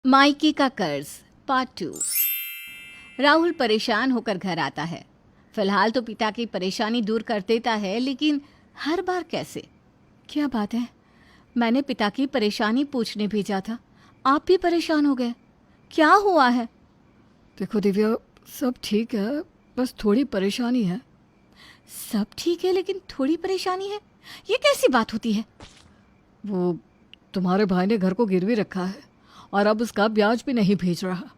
Mikey का कर्ज part 2। Rahul परेशान होकर घर आता है। फिलहाल तो पिता की परेशानी दूर कर देता है, लेकिन हर बार कैसे? क्या बात है? मैंने पिता की परेशानी पूछने भेजा था, आप भी परेशान हो गए। क्या हुआ है? देखो दिव्या, सब ठीक है, बस थोड़ी परेशानी है। सब ठीक है लेकिन थोड़ी परेशानी है, ये कैसी बात होती है? वो तुम्हारे भाई ने घर को गिरवी रखा है और अब उसका ब्याज भी नहीं भेज रहा।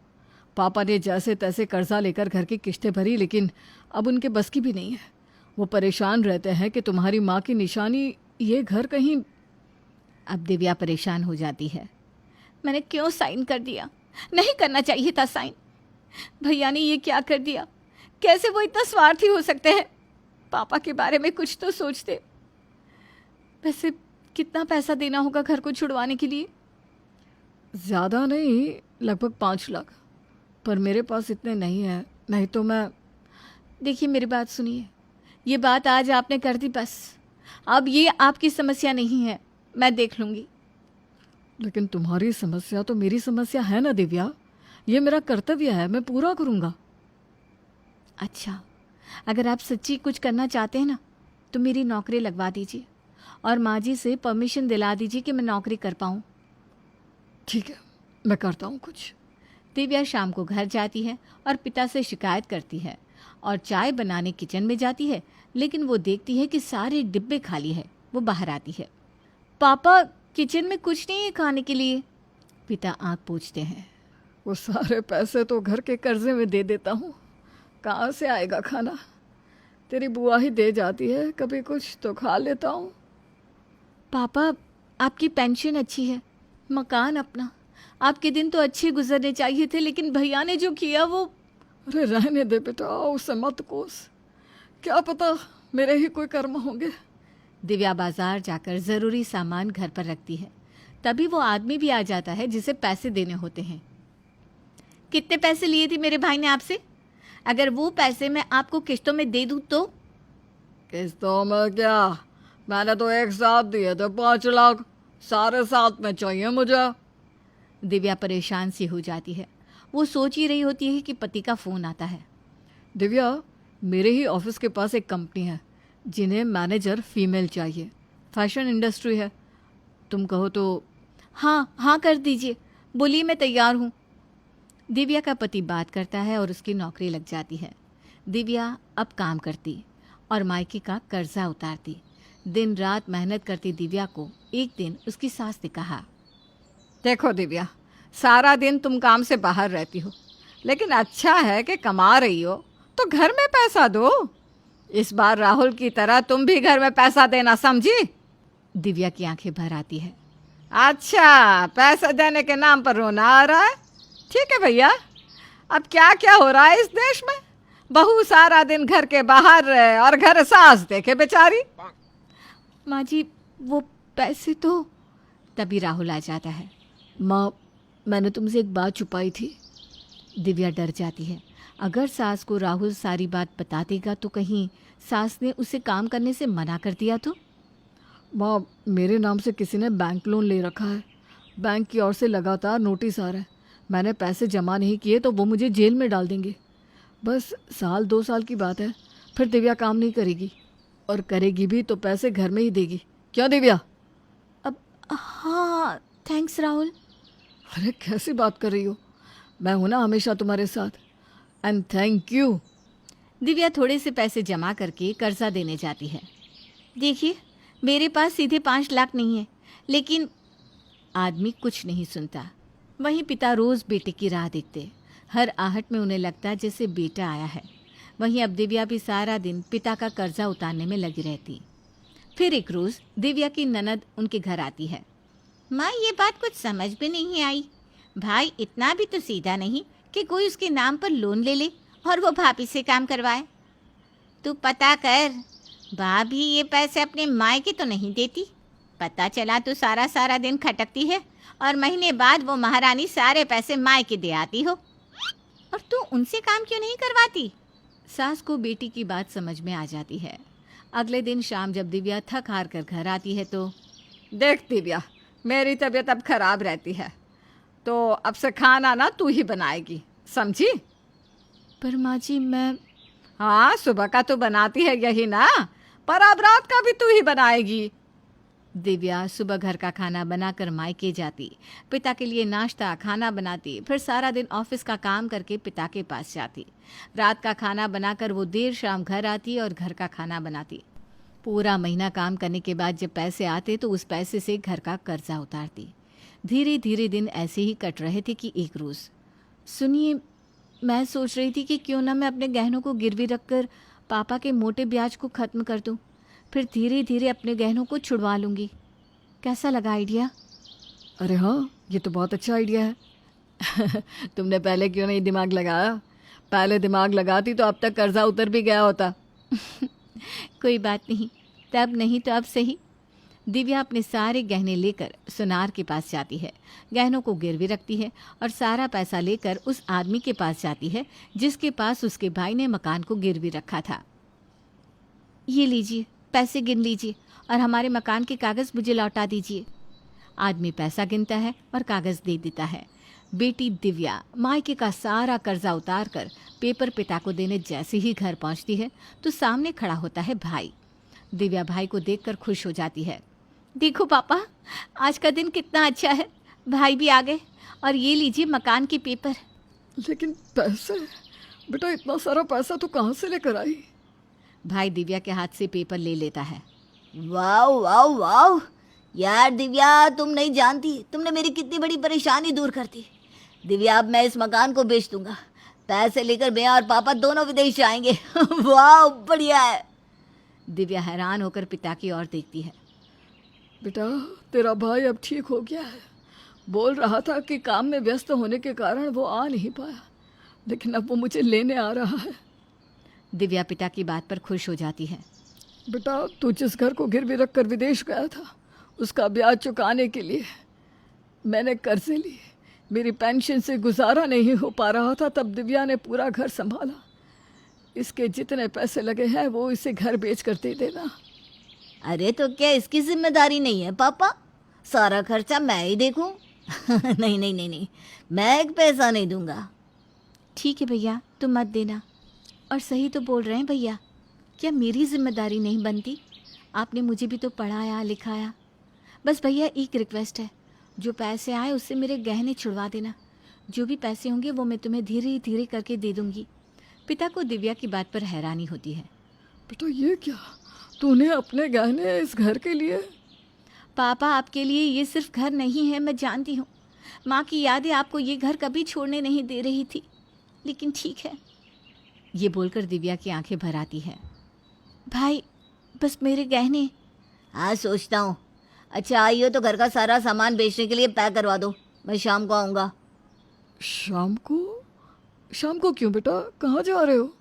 पापा ने जैसे तैसे कर्जा लेकर घर की किश्तें भरी, लेकिन अब उनके बस की भी नहीं है। वो परेशान रहते हैं कि तुम्हारी माँ की निशानी ये घर कहीं। अब दिव्या परेशान हो जाती है। मैंने क्यों साइन कर दिया? नहीं करना चाहिए था साइन। भैया ने ये क्या कर दिया? कैसे वो इतना स्वार्थी हो सकते हैं? पापा के बारे में कुछ तो सोचते। वैसे कितना पैसा देना होगा घर को छुड़वाने के लिए? ज़्यादा नहीं, लगभग 5 लाख, पर मेरे पास इतने नहीं है, नहीं तो मैं। देखिए मेरी बात सुनिए, ये बात आज आपने कर दी बस। अब ये आपकी समस्या नहीं है, मैं देख लूँगी। लेकिन तुम्हारी समस्या तो मेरी समस्या है ना दिव्या, ये मेरा कर्तव्य है, मैं पूरा करूँगा। अच्छा, अगर आप सच्ची कुछ करना चाहते हैं ना, तो मेरी नौकरी लगवा दीजिए और माँ जी से परमिशन दिला दीजिए कि मैं नौकरी कर पाऊँ। ठीक है, मैं करता हूँ कुछ। दिव्या शाम को घर जाती है और पिता से शिकायत करती है और चाय बनाने किचन में जाती है, लेकिन वो देखती है कि सारे डिब्बे खाली है। वो बाहर आती है। पापा, किचन में कुछ नहीं है खाने के लिए। पिता आँख पोंछते हैं। वो सारे पैसे तो घर के कर्जे में दे देता हूँ, कहाँ से आएगा खाना? तेरी बुआ ही दे जाती है, कभी कुछ तो खा लेता हूँ। पापा, आपकी पेंशन अच्छी है, मकान अपना, आपके दिन तो अच्छे गुजरने चाहिए थे, लेकिन भैया ने जो किया वो। अरे रहने दे बेटा, उसे मत कोस, क्या पता मेरे ही कोई कर्म होंगे। दिव्या बाजार जाकर ज़रूरी सामान घर पर रखती है। तभी वो आदमी भी आ जाता है जिसे पैसे देने होते हैं। कितने पैसे लिए थे मेरे भाई ने आपसे? अगर वो पैसे मैं आपको किस्तों में दे दूँ तो? किस्तों में क्या, मैंने तो एक साथ दिए थे 5 लाख, सारे साथ में चाहिए मुझे। दिव्या परेशान सी हो जाती है। वो सोच ही रही होती है कि पति का फ़ोन आता है। दिव्या, मेरे ही ऑफिस के पास एक कंपनी है जिन्हें मैनेजर फीमेल चाहिए, फैशन इंडस्ट्री है, तुम कहो तो। हाँ हाँ कर दीजिए, बोलिए, मैं तैयार हूँ। दिव्या का पति बात करता है और उसकी नौकरी लग जाती है। दिव्या अब काम करती और मायके का कर्जा उतारती। दिन रात मेहनत करती दिव्या को एक दिन उसकी सास ने कहा, देखो दिव्या, सारा दिन तुम काम से बाहर रहती हो, लेकिन अच्छा है कि कमा रही हो तो घर में पैसा दो। इस बार राहुल की तरह तुम भी घर में पैसा देना, समझी? दिव्या की आंखें भर आती है। अच्छा, पैसा देने के नाम पर रोना आ रहा है? ठीक है भैया, अब क्या क्या हो रहा है इस देश में। बहू सारा दिन घर के बाहर रहे और घर सास देखे बेचारी। माँ जी, वो पैसे तो। तभी राहुल आ जाता है। माँ, मैंने तुमसे एक बात छुपाई थी। दिव्या डर जाती है। अगर सास को राहुल सारी बात बता देगा तो कहीं सास ने उसे काम करने से मना कर दिया तो? माँ, मेरे नाम से किसी ने बैंक लोन ले रखा है। बैंक की ओर से लगातार नोटिस आ रहा है। मैंने पैसे जमा नहीं किए तो वो मुझे जेल में डाल देंगे। बस 1-2 साल की बात है, फिर दिव्या काम नहीं करेगी, और करेगी भी तो पैसे घर में ही देगी। क्या दिव्या? अब हाँ, थैंक्स राहुल। अरे कैसी बात कर रही हो, मैं हूं ना हमेशा तुम्हारे साथ, एंड थैंक यू। दिव्या थोड़े से पैसे जमा करके कर्जा देने जाती है। देखिए, मेरे पास सीधे 5 लाख नहीं है, लेकिन आदमी कुछ नहीं सुनता। वहीं पिता रोज़ बेटे की राह देखते। हर आहट में उन्हें लगता जैसे बेटा आया है। वहीं अब दिव्या भी सारा दिन पिता का कर्जा उतारने में लगी रहती। फिर एक रोज़ दिव्या की ननद उनके घर आती है। माँ, ये बात कुछ समझ में नहीं आई। भाई इतना भी तो सीधा नहीं कि कोई उसके नाम पर लोन ले ले और वो भाभी से काम करवाए। तू पता कर, भाभी ये पैसे अपने मायके तो नहीं देती। पता चला तू सारा सारा दिन खटकती है और महीने बाद वो महारानी सारे पैसे मायके दे आती हो, और तू उनसे काम क्यों नहीं करवाती? सास को बेटी की बात समझ में आ जाती है। अगले दिन शाम जब दिव्या थक हार कर घर आती है तो। देख दिव्या, मेरी तबीयत अब खराब रहती है, तो अब से खाना ना तू ही बनाएगी, समझी? पर माँ जी मैं हाँ, सुबह का तो बनाती है यही ना, पर अब रात का भी तू ही बनाएगी। दिव्या सुबह घर का खाना बनाकर मायके जाती, पिता के लिए नाश्ता खाना बनाती, फिर सारा दिन ऑफिस का काम करके पिता के पास जाती। रात का खाना बनाकर वो देर शाम घर आती और घर का खाना बनाती। पूरा महीना काम करने के बाद जब पैसे आते तो उस पैसे से घर का कर्जा उतारती। धीरे धीरे दिन ऐसे ही कट रहे थे कि एक रोज़, सुनिए, मैं सोच रही थी कि क्यों ना मैं अपने गहनों को गिरवी रखकर पापा के मोटे ब्याज को ख़त्म कर दूं, फिर धीरे धीरे अपने गहनों को छुड़वा लूँगी। कैसा लगा आइडिया? अरे हाँ, ये तो बहुत अच्छा आइडिया है। तुमने पहले क्यों नहीं दिमाग लगाया? पहले दिमाग लगाती तो अब तक कर्जा उतर भी गया होता। कोई बात नहीं, तब नहीं तो अब सही। दिव्या अपने सारे गहने लेकर सुनार के पास जाती है, गहनों को गिरवी रखती है और सारा पैसा लेकर उस आदमी के पास जाती है जिसके पास उसके भाई ने मकान को गिरवी रखा था। ये लीजिए, पैसे गिन लीजिए और हमारे मकान के कागज़ मुझे लौटा दीजिए। आदमी पैसा गिनता है और कागज़ दे देता है। बेटी दिव्या मायके का सारा कर्जा उतार कर पेपर पिता को देने जैसे ही घर पहुंचती है तो सामने खड़ा होता है भाई। दिव्या भाई को देखकर खुश हो जाती है। देखो पापा, आज का दिन कितना अच्छा है, भाई भी आ गए और ये लीजिए मकान के पेपर। लेकिन पैसे? बेटा, इतना सारा पैसा तो कहाँ से लेकर आई? भाई दिव्या के हाथ से पेपर ले लेता है। वाह वाह वाह, यार दिव्या, तुम नहीं जानती तुमने मेरी कितनी बड़ी परेशानी दूर कर दी। दिव्या, अब मैं इस मकान को बेच दूंगा, पैसे लेकर मैं और पापा दोनों विदेश जाएंगे। वाह, बढ़िया है। दिव्या हैरान होकर पिता की ओर देखती है। बेटा, तेरा भाई अब ठीक हो गया है। बोल रहा था कि काम में व्यस्त होने के कारण वो आ नहीं पाया, लेकिन अब वो मुझे लेने आ रहा है। दिव्या पिता की बात पर खुश हो जाती है। बेटा, तू जिस घर को गिरवी रख कर विदेश गया था, उसका ब्याज चुकाने के लिए मैंने कर्जे लिए। मेरी पेंशन से गुजारा नहीं हो पा रहा था, तब दिव्या ने पूरा घर संभाला। इसके जितने पैसे लगे हैं वो इसे घर बेच कर दे देना। अरे तो क्या इसकी जिम्मेदारी नहीं है पापा? सारा खर्चा मैं ही देखूं? नहीं नहीं नहीं नहीं, मैं एक पैसा नहीं दूंगा। ठीक है भैया, तुम मत देना। और सही तो बोल रहे हैं भैया, क्या मेरी जिम्मेदारी नहीं बनती? आपने मुझे भी तो पढ़ाया लिखाया। बस भैया एक रिक्वेस्ट है, जो पैसे आए उससे मेरे गहने छुड़वा देना। जो भी पैसे होंगे वो मैं तुम्हें धीरे धीरे करके दे दूंगी। पिता को दिव्या की बात पर हैरानी होती है। बेटा, ये क्या? तूने अपने गहने इस घर के लिए? पापा, आपके लिए ये सिर्फ घर नहीं है, मैं जानती हूँ। माँ की यादें आपको ये घर कभी छोड़ने नहीं दे रही थी, लेकिन ठीक है। ये बोलकर दिव्या की आंखें भर आती है। भाई, बस मेरे गहने। हाँ, सोचता हूँ। अच्छा, आइयो तो घर का सारा सामान बेचने के लिए पैक करवा दो, मैं शाम को आऊँगा। शाम को? शाम को क्यों बेटा? कहाँ जा रहे हो?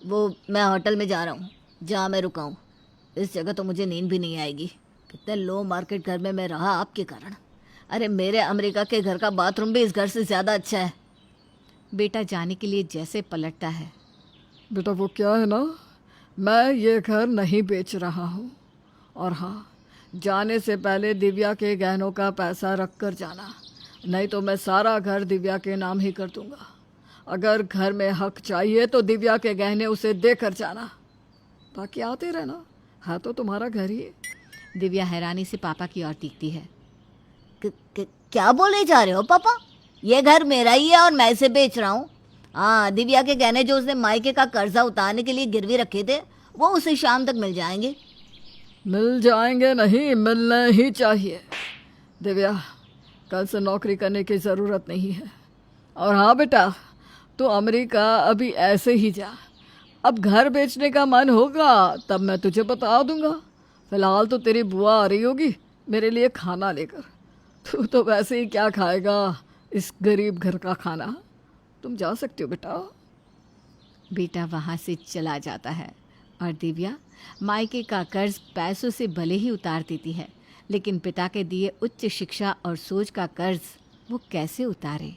वो मैं होटल में जा रहा हूँ जहाँ मैं रुका हूँ। इस जगह तो मुझे नींद भी नहीं आएगी। कितने लो मार्केट घर में मैं रहा आपके कारण। अरे, मेरे अमेरिका के घर का बाथरूम भी इस घर से ज़्यादा अच्छा है। बेटा जाने के लिए जैसे पलटता है। बेटा, वो क्या है ना, मैं ये घर नहीं बेच रहा हूँ। और हाँ, जाने से पहले दिव्या के गहनों का पैसा रख कर जाना, नहीं तो मैं सारा घर दिव्या के नाम ही कर दूँगा। अगर घर में हक चाहिए तो दिव्या के गहने उसे देकर जाना, बाकी आते रहना, हाँ तो तुम्हारा घर ही है। दिव्या हैरानी से पापा की ओर देखती है। क्या बोले जा रहे हो पापा? ये घर मेरा ही है और मैं इसे बेच रहा हूँ। हाँ, दिव्या के गहने जो उसने मायके का कर्जा उतारने के लिए गिरवी रखे थे वो उसे शाम तक मिल जाएंगे। मिल जाएंगे नहीं, मिलने ही चाहिए। दिव्या, कल से नौकरी करने की ज़रूरत नहीं है। और हाँ बेटा, तो अमेरिका अभी ऐसे ही जा। अब घर बेचने का मन होगा तब मैं तुझे बता दूंगा। फिलहाल तो तेरी बुआ आ रही होगी मेरे लिए खाना लेकर। तू तो वैसे ही क्या खाएगा इस गरीब घर का खाना। तुम जा सकते हो बेटा। बेटा वहाँ से चला जाता है और दिव्या मायके का कर्ज पैसों से भले ही उतार देती है, लेकिन पिता के दिए उच्च शिक्षा और सोच का कर्ज वो कैसे उतारे।